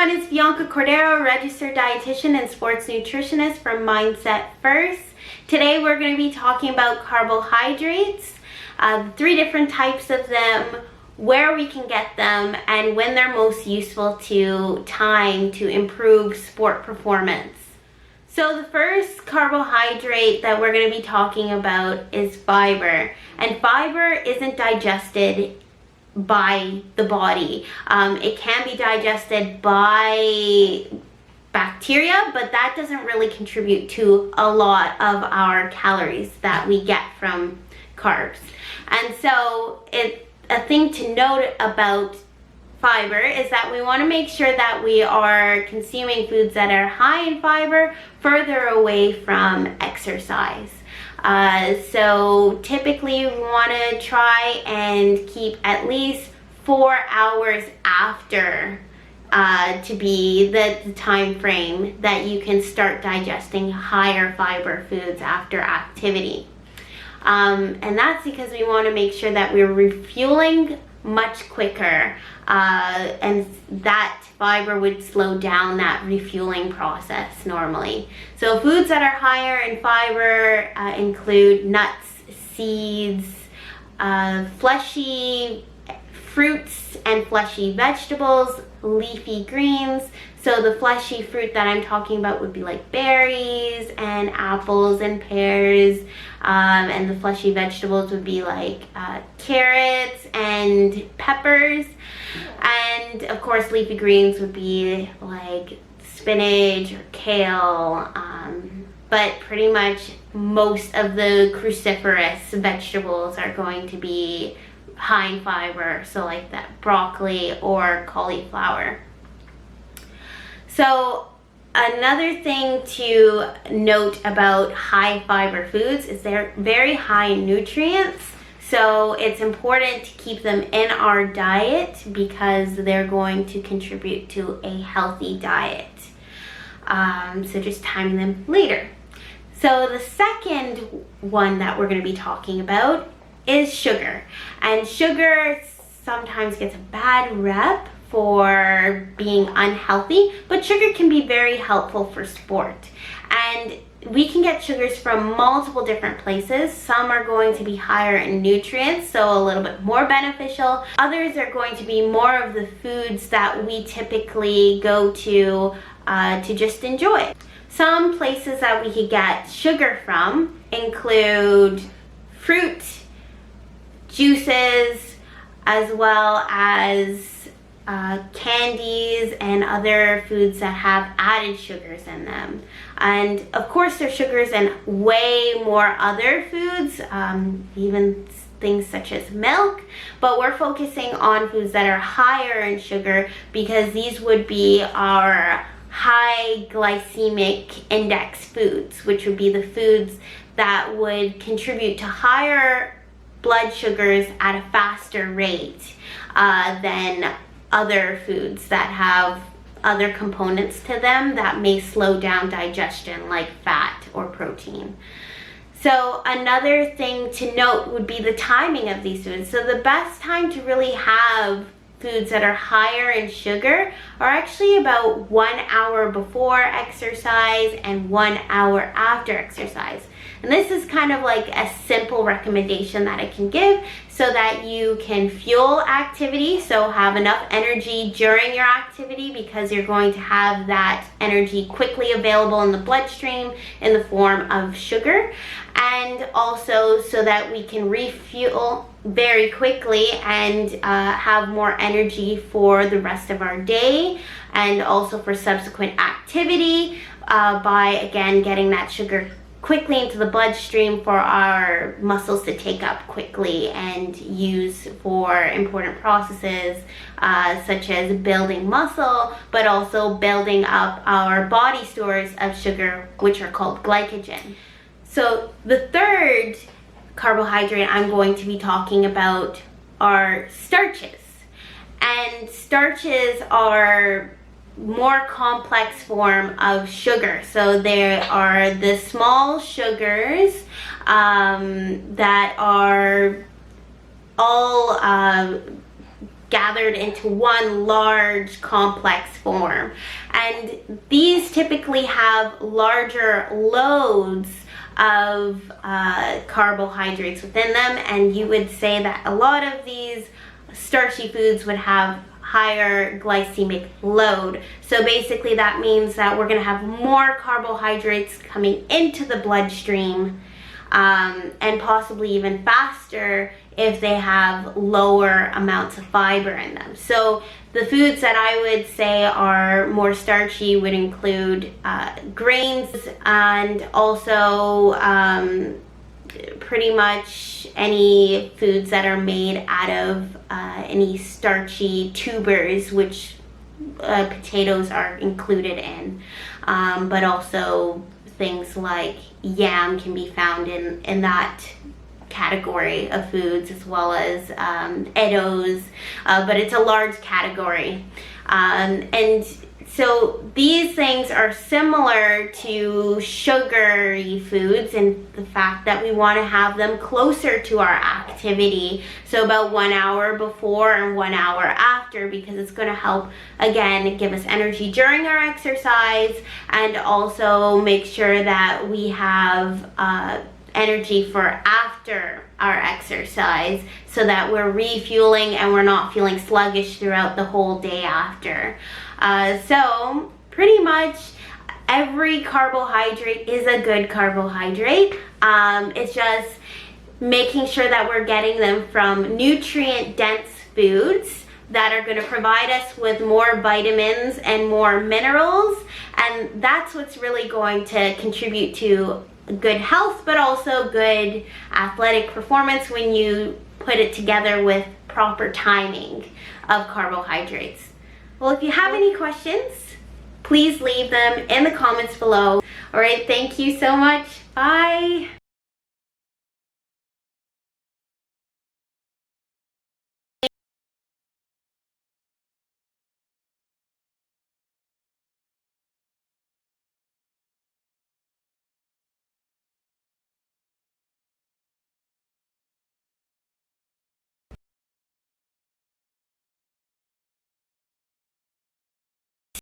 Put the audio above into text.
everyone, it's Bianca Cordero, registered dietitian and sports nutritionist from Mindset First. Today we're going to be talking about carbohydrates, 3 different types of them, where we can get them, and when they're most useful to improve sport performance. So the first carbohydrate that we're going to be talking about is fiber, and fiber isn't digested by the body. It can be digested by bacteria, but that doesn't really contribute to a lot of our calories that we get from carbs. And so a thing to note about fiber is that we want to make sure that we are consuming foods that are high in fiber further away from exercise. So typically we want to try and keep at least 4 hours after to be the time frame that you can start digesting higher fiber foods after activity. And that's because we want to make sure that we're refueling much quicker, and that fiber would slow down that refueling process normally. So foods that are higher in fiber include nuts, seeds, fleshy fruits and fleshy vegetables, leafy greens. So the fleshy fruit that I'm talking about would be like berries and apples and pears, and the fleshy vegetables would be like carrots and peppers, and of course leafy greens would be like spinach or kale, but pretty much most of the cruciferous vegetables are going to be high in fiber, so like that broccoli or cauliflower. So another thing to note about high fiber foods is they're very high in nutrients. So it's important to keep them in our diet because they're going to contribute to a healthy diet. So just timing them later. So the second one that we're going to be talking about is sugar. And sugar sometimes gets a bad rep for being unhealthy, but sugar can be very helpful for sport. And we can get sugars from multiple different places. Some are going to be higher in nutrients, so a little bit more beneficial. Others are going to be more of the foods that we typically go to just enjoy. Some places that we could get sugar from include fruit, juices, as well as candies and other foods that have added sugars in them. And of course there's sugars in way more other foods, even things such as milk, but we're focusing on foods that are higher in sugar because these would be our high glycemic index foods, which would be the foods that would contribute to higher blood sugars at a faster rate than other foods that have other components to them that may slow down digestion, like fat or protein. So another thing to note would be the timing of these foods. So the best time to really have foods that are higher in sugar are actually about 1 hour before exercise and 1 hour after exercise. And this is kind of like a simple recommendation that I can give so that you can fuel activity, so have enough energy during your activity because you're going to have that energy quickly available in the bloodstream in the form of sugar, and also so that we can refuel very quickly and have more energy for the rest of our day and also for subsequent activity by again getting that sugar quickly into the bloodstream for our muscles to take up quickly and use for important processes such as building muscle, but also building up our body stores of sugar, which are called glycogen. So the third carbohydrate I'm going to be talking about are starches. And starches are more complex form of sugar. So there are the small sugars that are all gathered into one large complex form. And these typically have larger loads of carbohydrates within them, and you would say that a lot of these starchy foods would have higher glycemic load. So basically that means that we're going to have more carbohydrates coming into the bloodstream, and possibly even faster if they have lower amounts of fiber in them. So the foods that I would say are more starchy would include grains, and also pretty much any foods that are made out of any starchy tubers, which potatoes are included in, but also things like yam can be found in that category of foods, as well as Edos, but it's a large category. And so these things are similar to sugary foods in the fact that we want to have them closer to our activity, so about 1 hour before and 1 hour after, because it's going to help, again, give us energy during our exercise, and also make sure that we have energy for after our exercise, so that we're refueling and we're not feeling sluggish throughout the whole day after. So pretty much every carbohydrate is a good carbohydrate. It's just making sure that we're getting them from nutrient-dense foods that are going to provide us with more vitamins and more minerals, and that's what's really going to contribute to good health, but also good athletic performance when you put it together with proper timing of carbohydrates. Well, if you have any questions, please leave them in the comments below. All right, thank you so much. Bye.